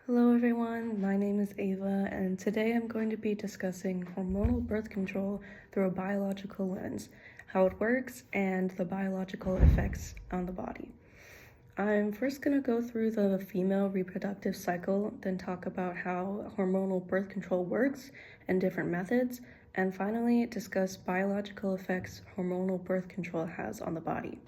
Hello everyone, my name is Ava, and today I'm going to be discussing hormonal birth control through a biological lens, how it works, and the biological effects on the body. I'm first going to go through the female reproductive cycle, then talk about how hormonal birth control works and different methods, and finally discuss biological effects hormonal birth control has on the body.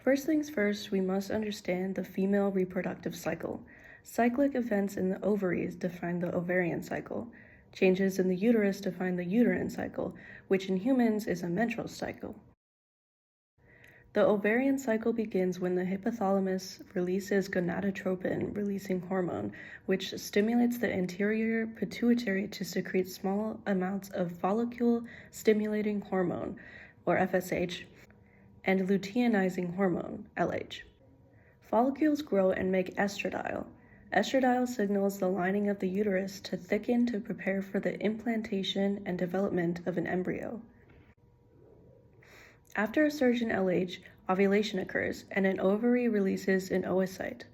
First things first, we must understand the female reproductive cycle. Cyclic events in the ovaries define the ovarian cycle. Changes in the uterus define the uterine cycle, which in humans is a menstrual cycle. The ovarian cycle begins when the hypothalamus releases gonadotropin-releasing hormone, which stimulates the anterior pituitary to secrete small amounts of follicle-stimulating hormone, or FSH, and luteinizing hormone, LH. Follicles grow and make estradiol. Estradiol signals the lining of the uterus to thicken to prepare for the implantation and development of an embryo. After a surge in LH, ovulation occurs, and an ovary releases an oocyte.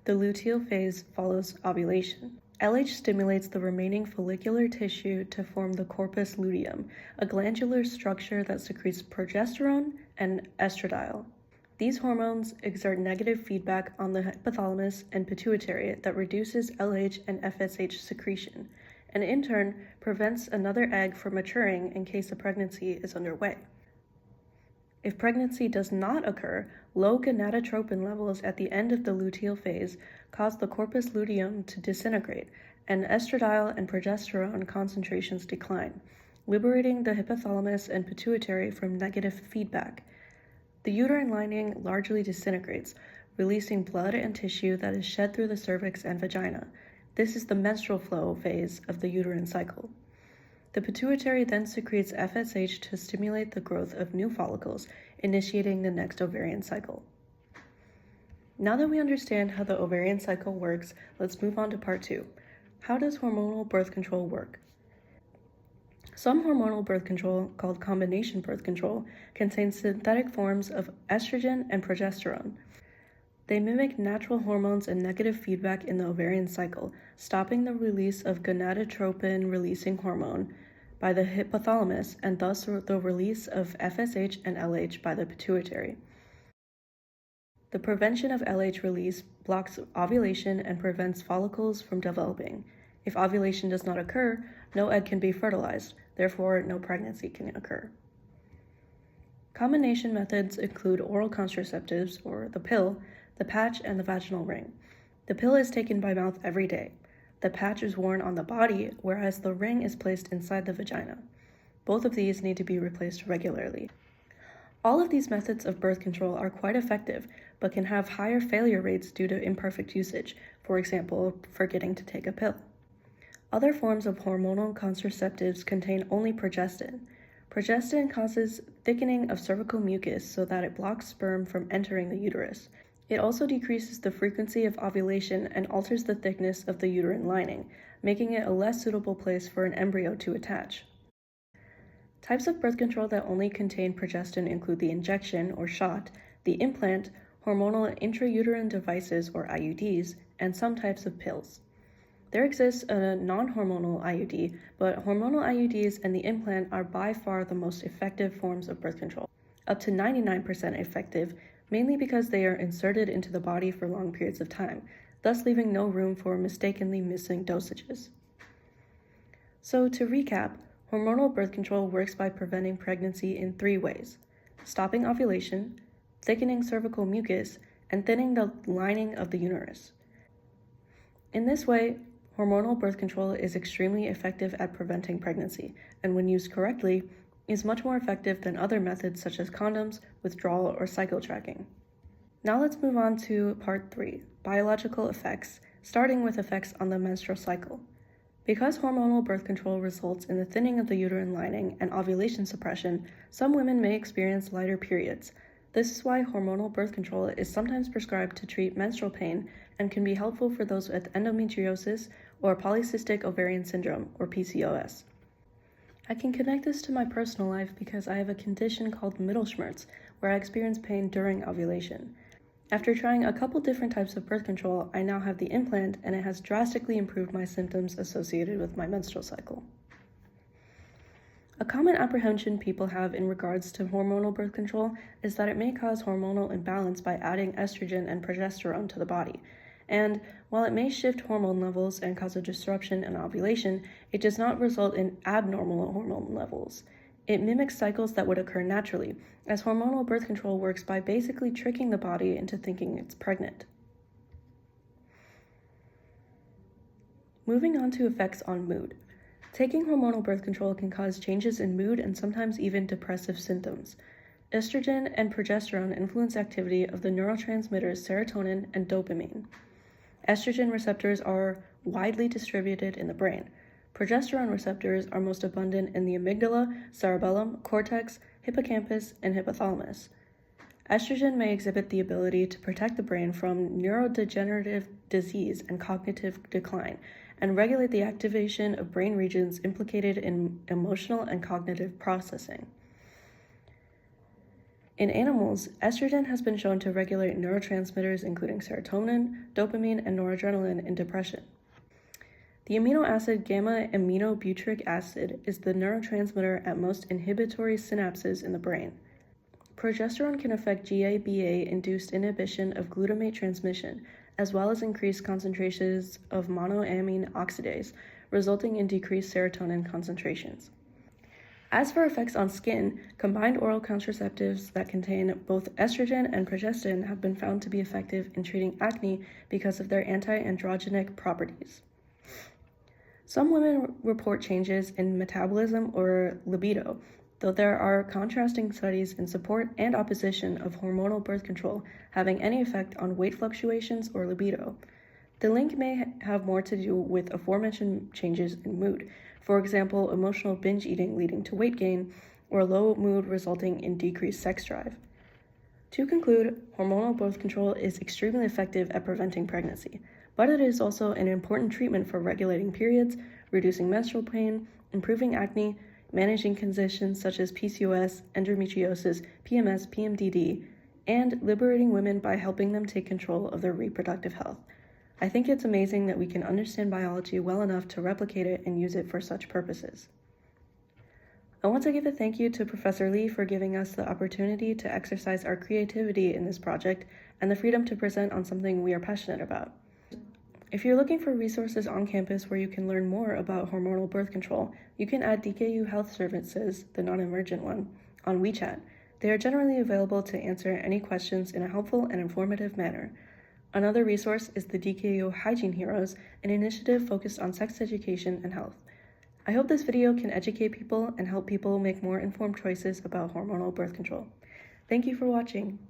The luteal phase follows ovulation. LH stimulates the remaining follicular tissue to form the corpus luteum, a glandular structure that secretes progesterone and estradiol. These hormones exert negative feedback on the hypothalamus and pituitary that reduces LH and FSH secretion, and in turn prevents another egg from maturing in case a pregnancy is underway. If pregnancy does not occur, low gonadotropin levels at the end of the luteal phase cause the corpus luteum to disintegrate, and estradiol and progesterone concentrations decline, liberating the hypothalamus and pituitary from negative feedback. The uterine lining largely disintegrates, releasing blood and tissue that is shed through the cervix and vagina. This is the menstrual flow phase of the uterine cycle. The pituitary then secretes FSH to stimulate the growth of new follicles, initiating the next ovarian cycle. Now that we understand how the ovarian cycle works, let's move on to part 2. How does hormonal birth control work? Some hormonal birth control, called combination birth control, contains synthetic forms of estrogen and progesterone. They mimic natural hormones and negative feedback in the ovarian cycle, stopping the release of gonadotropin-releasing hormone by the hypothalamus and thus the release of FSH and LH by the pituitary. The prevention of LH release blocks ovulation and prevents follicles from developing. If ovulation does not occur, no egg can be fertilized, therefore no pregnancy can occur. Combination methods include oral contraceptives, or the pill, the patch, and the vaginal ring. The pill is taken by mouth every day. The patch is worn on the body, whereas the ring is placed inside the vagina. Both of these need to be replaced regularly. All of these methods of birth control are quite effective, but can have higher failure rates due to imperfect usage, for example, forgetting to take a pill. Other forms of hormonal contraceptives contain only progestin. Progestin causes thickening of cervical mucus so that it blocks sperm from entering the uterus. It also decreases the frequency of ovulation and alters the thickness of the uterine lining, making it a less suitable place for an embryo to attach. Types of birth control that only contain progestin include the injection or shot, the implant, hormonal intrauterine devices or IUDs, and some types of pills. There exists a non-hormonal IUD, but hormonal IUDs and the implant are by far the most effective forms of birth control, up to 99% effective, mainly because they are inserted into the body for long periods of time, thus leaving no room for mistakenly missing dosages. So to recap, hormonal birth control works by preventing pregnancy in 3 ways: stopping ovulation, thickening cervical mucus, and thinning the lining of the uterus. In this way, hormonal birth control is extremely effective at preventing pregnancy, and when used correctly, is much more effective than other methods such as condoms, withdrawal, or cycle tracking. Now let's move on to part 3, biological effects, starting with effects on the menstrual cycle. Because hormonal birth control results in the thinning of the uterine lining and ovulation suppression, some women may experience lighter periods. This is why hormonal birth control is sometimes prescribed to treat menstrual pain and can be helpful for those with endometriosis or polycystic ovarian syndrome, or PCOS. I can connect this to my personal life because I have a condition called Mittelschmerz, where I experience pain during ovulation. After trying a couple different types of birth control, I now have the implant, and it has drastically improved my symptoms associated with my menstrual cycle. A common apprehension people have in regards to hormonal birth control is that it may cause hormonal imbalance by adding estrogen and progesterone to the body. And while it may shift hormone levels and cause a disruption in ovulation, it does not result in abnormal hormone levels. It mimics cycles that would occur naturally, as hormonal birth control works by basically tricking the body into thinking it's pregnant. Moving on to effects on mood. Taking hormonal birth control can cause changes in mood and sometimes even depressive symptoms. Estrogen and progesterone influence activity of the neurotransmitters serotonin and dopamine. Estrogen receptors are widely distributed in the brain. Progesterone receptors are most abundant in the amygdala, cerebellum, cortex, hippocampus, and hypothalamus. Estrogen may exhibit the ability to protect the brain from neurodegenerative disease and cognitive decline, and regulate the activation of brain regions implicated in emotional and cognitive processing. In animals, estrogen has been shown to regulate neurotransmitters including serotonin, dopamine, and noradrenaline in depression. The amino acid gamma-aminobutyric acid is the neurotransmitter at most inhibitory synapses in the brain. Progesterone can affect GABA-induced inhibition of glutamate transmission, as well as increased concentrations of monoamine oxidase, resulting in decreased serotonin concentrations. As for effects on skin, combined oral contraceptives that contain both estrogen and progestin have been found to be effective in treating acne because of their anti-androgenic properties. Some women report changes in metabolism or libido, though there are contrasting studies in support and opposition of hormonal birth control having any effect on weight fluctuations or libido. The link may have more to do with aforementioned changes in mood, for example, emotional binge eating leading to weight gain, or low mood resulting in decreased sex drive. To conclude, hormonal birth control is extremely effective at preventing pregnancy, but it is also an important treatment for regulating periods, reducing menstrual pain, improving acne, managing conditions such as PCOS, endometriosis, PMS, PMDD, and liberating women by helping them take control of their reproductive health. I think it's amazing that we can understand biology well enough to replicate it and use it for such purposes. I want to give a thank you to Professor Lee for giving us the opportunity to exercise our creativity in this project and the freedom to present on something we are passionate about. If you're looking for resources on campus where you can learn more about hormonal birth control, you can add DKU Health Services, the non-emergent one, on WeChat. They are generally available to answer any questions in a helpful and informative manner. Another resource is the DKU Hygiene Heroes, an initiative focused on sex education and health. I hope this video can educate people and help people make more informed choices about hormonal birth control. Thank you for watching.